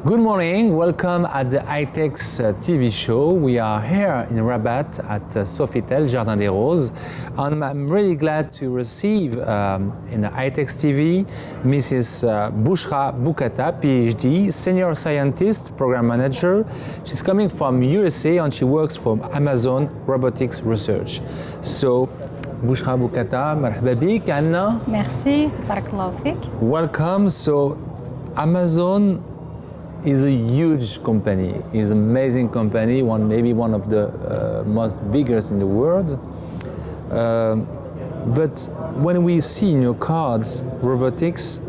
Good morning, welcome at the AITEX TV show. We are here in Rabat at Sofitel, Jardin des Roses, and I'm really glad to receive in the AITEX TV Mrs. Bouchra Bouqata, PhD, Senior Scientist, Program Manager. She's coming from USA and she works for Amazon Robotics Research. So, Bouchra Bouqata, مرحبا بك عنا. Merci, barakallahu fik. Welcome. So, Amazon is a huge company, is an amazing company, maybe one of the most biggest in the world. But when we see in your cards robotics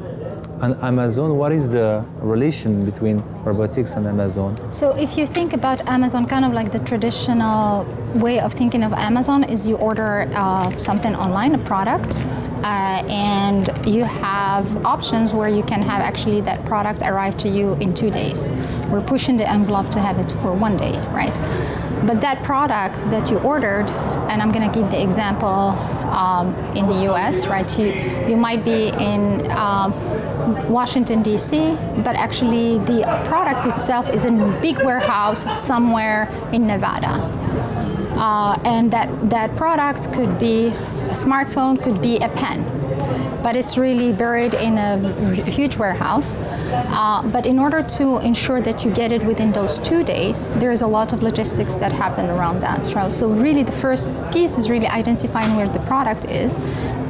and Amazon, what is the relation between robotics and Amazon? So if you think about Amazon, kind of like the traditional way of thinking of Amazon is you order something online, a product, and you have options where you can have actually that product arrive to you in 2 days. We're pushing the envelope to have it for 1 day, right? But that product that you ordered, and I'm going to give the example in the US, right? You might be in Washington, D.C., but actually the product itself is in a big warehouse somewhere in Nevada. And that product could be a smartphone, could be a pen, but it's really buried in a huge warehouse. But in order to ensure that you get it within those 2 days, there is a lot of logistics that happen around that. Right? So really the first piece is really identifying where the product is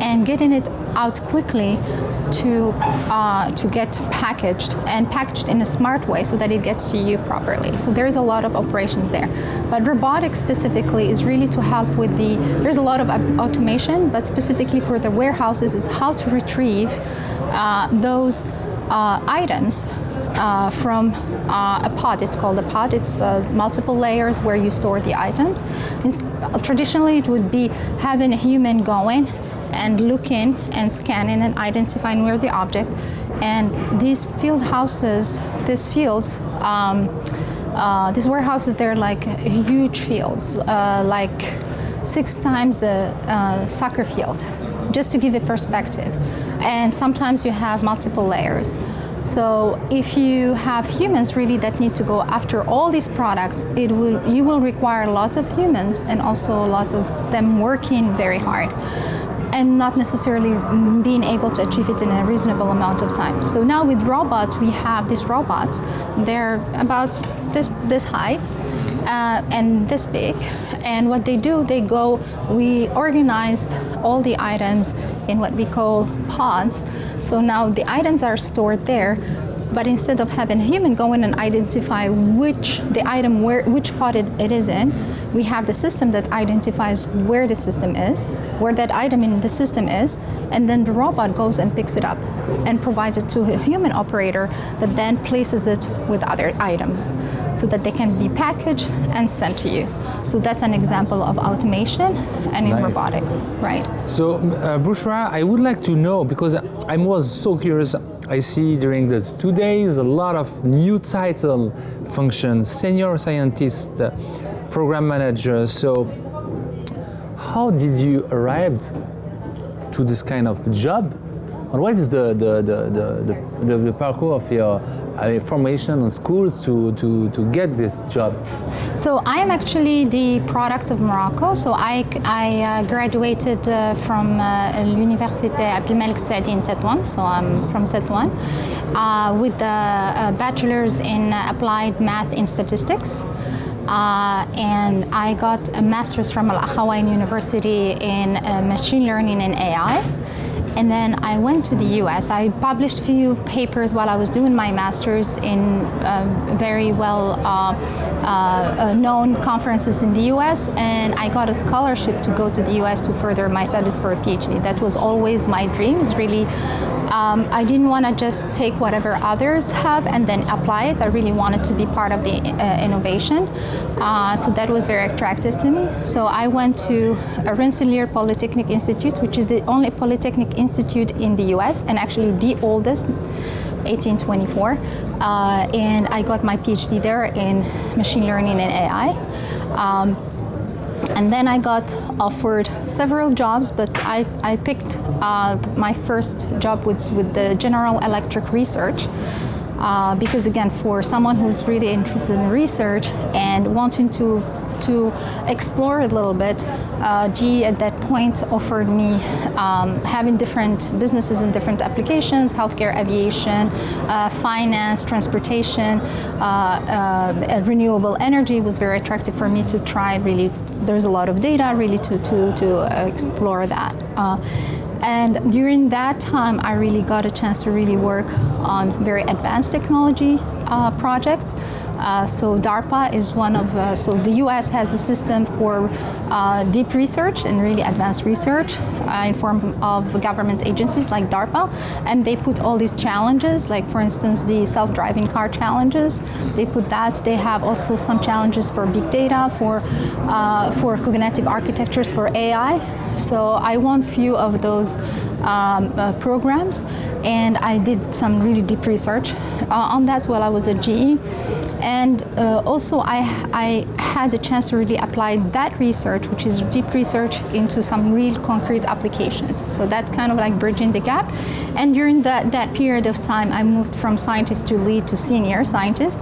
and getting it out quickly to get packaged and packaged in a smart way so that it gets to you properly. So there is a lot of operations there. But robotics specifically is really to help with there's a lot of automation, but specifically for the warehouses is how to retrieve those items from a pod. It's called a pod. It's multiple layers where you store the items. Traditionally, it would be having a human going and looking and scanning and identifying where the object. And these field houses, these fields, these warehouses, they're like huge fields, like 6 times a soccer field, just to give a perspective. And sometimes you have multiple layers. So if you have humans really that need to go after all these products, you will require a lot of humans and also a lot of them working very hard and not necessarily being able to achieve it in a reasonable amount of time. So now with robots, we have these robots. They're about this high and this big. And what they do, we organized all the items in what we call pods. So now the items are stored there, but instead of having a human go in and identify which pod it is in, we have the system that identifies where the system is, where that item in the system is, and then the robot goes and picks it up and provides it to a human operator that then places it with other items so that they can be packaged and sent to you. So that's an example of automation and in robotics, right? So, Bouchra, I would like to know, because I was so curious, I see during these 2 days a lot of new title functions, senior scientist, program manager. So how did you arrive to this kind of job? And what is the parcours of your formation in schools to get this job? So I am actually the product of Morocco. So I graduated from l'Université Abdelmalek Saadi in Tétouan. So I'm from Tétouan with a bachelor's in applied math and statistics. And I got a master's from Al Akhawain University in machine learning and AI. And then I went to the US. I published a few papers while I was doing my master's in very well known conferences in the US, and I got a scholarship to go to the US to further my studies for a PhD. That was always my dream. It's really, I didn't want to just take whatever others have and then apply it. I really wanted to be part of the innovation. So that was very attractive to me. So I went to Rensselaer Polytechnic Institute, which is the only polytechnic institute in the US and actually the oldest, 1824. And I got my PhD there in machine learning and AI. And then I got offered several jobs, but I picked my first job with the General Electric Research, because again, for someone who's really interested in research and wanting to explore a little bit, GE at that point offered me having different businesses in different applications, healthcare, aviation, finance, transportation, renewable energy was very attractive for me to try. Really, there's a lot of data really to explore that. And during that time, I really got a chance to really work on very advanced technology projects. So DARPA is one of, so the US has a system for deep research and really advanced research in form of government agencies like DARPA. And they put all these challenges, like for instance, the self-driving car challenges. They put that. They have also some challenges for big data, for cognitive architectures, for AI. So I won few of those programs, and I did some really deep research on that while I was at GE. And also I had the chance to really apply that research, which is deep research, into some real concrete applications. So that kind of like bridging the gap. And during that period of time, I moved from scientist to lead to senior scientist.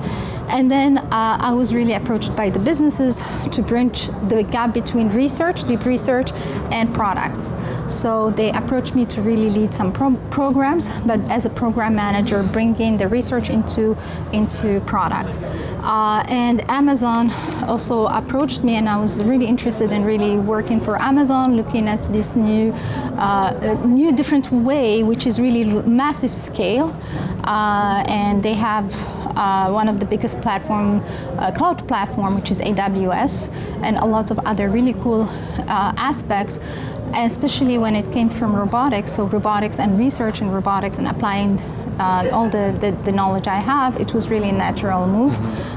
And then I was really approached by the businesses to bridge the gap between research, deep research, and products. So they approached me to really lead some programs, but as a program manager, bringing the research into products. And Amazon also approached me, and I was really interested in really working for Amazon, looking at this new different way, which is really massive scale. And they have one of the biggest cloud platform, which is AWS, and a lot of other really cool aspects, especially when it came from robotics. So robotics and research in robotics and applying all the knowledge I have, it was really a natural move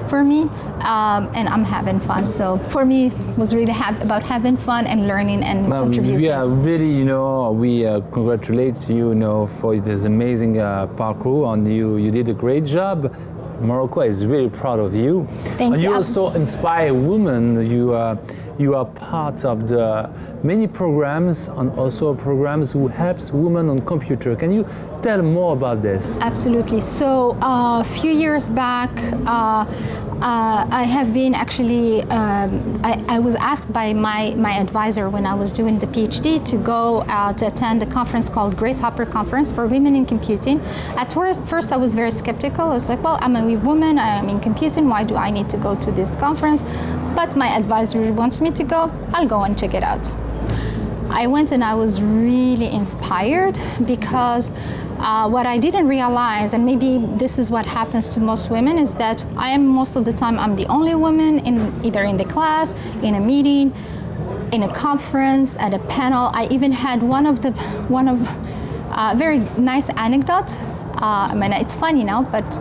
for me, and I'm having fun. So for me, it was really about having fun and learning and contributing. Yeah, really, we congratulate you, for this amazing parkour, and you did a great job. Morocco is really proud of you. Thank you. You also inspire women. You are part of the many programs and also programs who helps women on computer. Can you tell more about this? Absolutely. So a few years back, I have been actually, I was asked by my advisor when I was doing the PhD to go to attend a conference called Grace Hopper Conference for Women in Computing. At first I was very skeptical. I was like, well, I'm a woman, I'm in computing, why do I need to go to this conference? But my advisor wants me to go, I'll go and check it out. I went and I was really inspired because what I didn't realize, and maybe this is what happens to most women, is that most of the time I'm the only woman either in the class, in a meeting, in a conference, at a panel. I even had one of very nice anecdote. I mean, it's funny now, but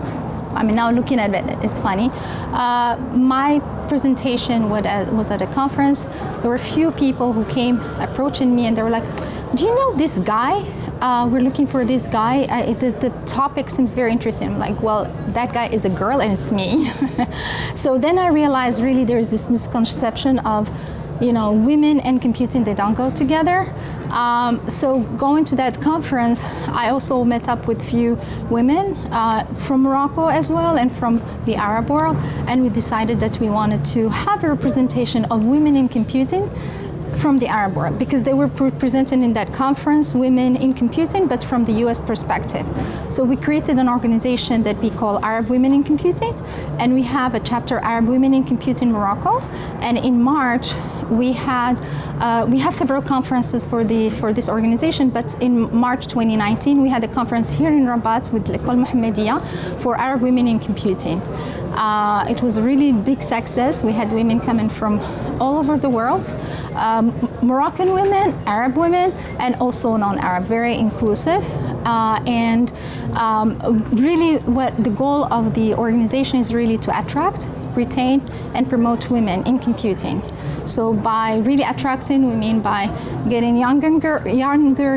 now looking at it, it's funny. My presentation was at a conference. There were a few people who came approaching me and they were like, do you know this guy? We're looking for this guy. The topic seems very interesting. I'm like, well, that guy is a girl and it's me. So then I realized really there's this misconception of, women and computing, they don't go together. So going to that conference, I also met up with few women from Morocco as well and from the Arab world, and we decided that we wanted to have a representation of women in computing from the Arab world, because they were presented in that conference, women in computing, but from the US perspective. So we created an organization that we call Arab Women in Computing, and we have a chapter Arab Women in Computing Morocco. And in March, we have several conferences for this organization, but in March 2019, we had a conference here in Rabat with L'École Mohammedia for Arab Women in Computing. It was a really big success. We had women coming from all over the world, Moroccan women, Arab women, and also non-Arab, very inclusive. And really what the goal of the organization is really to attract, retain, and promote women in computing. So by really attracting, we mean by getting younger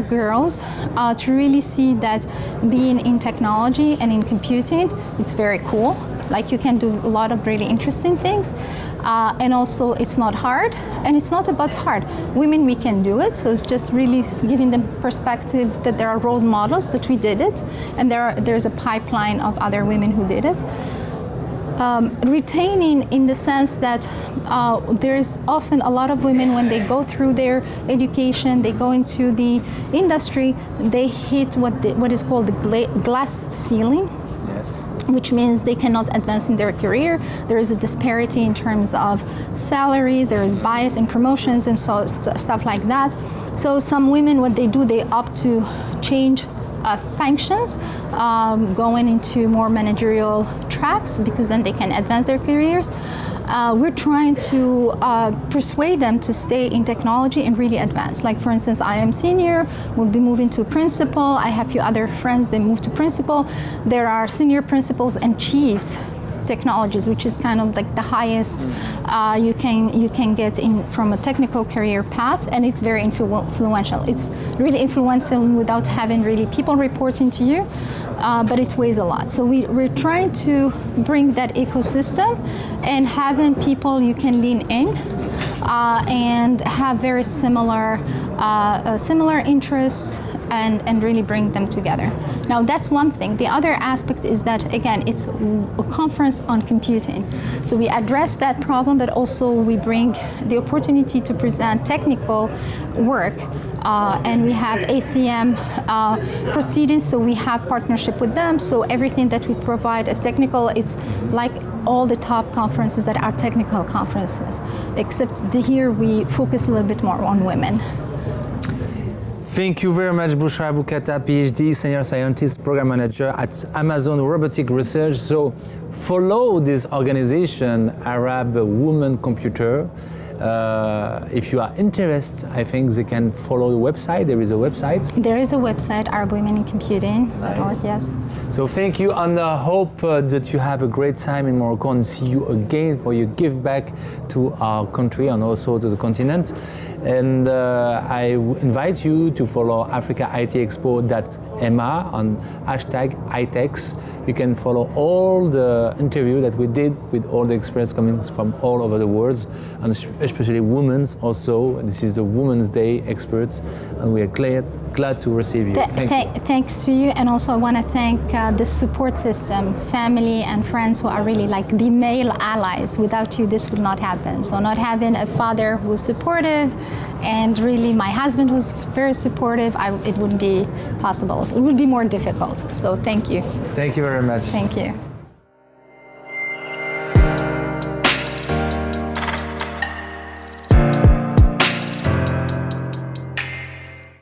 girls to really see that being in technology and in computing, it's very cool. Like you can do a lot of really interesting things. And also it's not hard, and it's not about hard. Women, we can do it, so it's just really giving them perspective that there are role models that we did it, and there's a pipeline of other women who did it. Retaining in the sense that there's often a lot of women, when they go through their education, they go into the industry, they hit what is called the glass ceiling. Yes. Which means they cannot advance in their career. There is a disparity in terms of salaries, there is bias in promotions and so stuff like that. So some women, what they do, they opt to change functions, going into more managerial tracks, because then they can advance their careers. We're trying to persuade them to stay in technology and really advance. Like for instance, I am senior, will be moving to principal. I have a few other friends, they move to principal. There are senior principals and chiefs technologies, which is kind of like the highest you can get in from a technical career path, and it's very influential. It's really influential without having really people reporting to you, but it weighs a lot. So we're trying to bring that ecosystem and having people you can lean in and have very similar interests and really bring them together. Now that's one thing. The other aspect is that, again, it's a conference on computing. So we address that problem, but also we bring the opportunity to present technical work, and we have ACM proceedings, so we have partnership with them. So everything that we provide as technical, it's like all the top conferences that are technical conferences, except here we focus a little bit more on women. Thank you very much, Bouchra Bouqata, PhD, Senior Scientist, Program Manager at Amazon Robotics Research. So follow this organization, Arab Women Computer. If you are interested, I think they can follow the website. There is a website. There is a website, Arab Women in Computing. Nice. Yes. So thank you, and I hope that you have a great time in Morocco and see you again for your give back to our country and also to the continent. And I invite you to follow africaitexpo.ma on #AITEX. You can follow all the interview that we did with all the experts coming from all over the world, and especially women also. This is the Women's Day experts, and we are glad to receive you. Thanks to you, and also I want to thank the support system, family and friends who are really like the male allies. Without you, this would not happen. So not having a father who's supportive, and really my husband who's very supportive, it wouldn't be possible. So it would be more difficult. So thank you. Thank you very much. Thank you.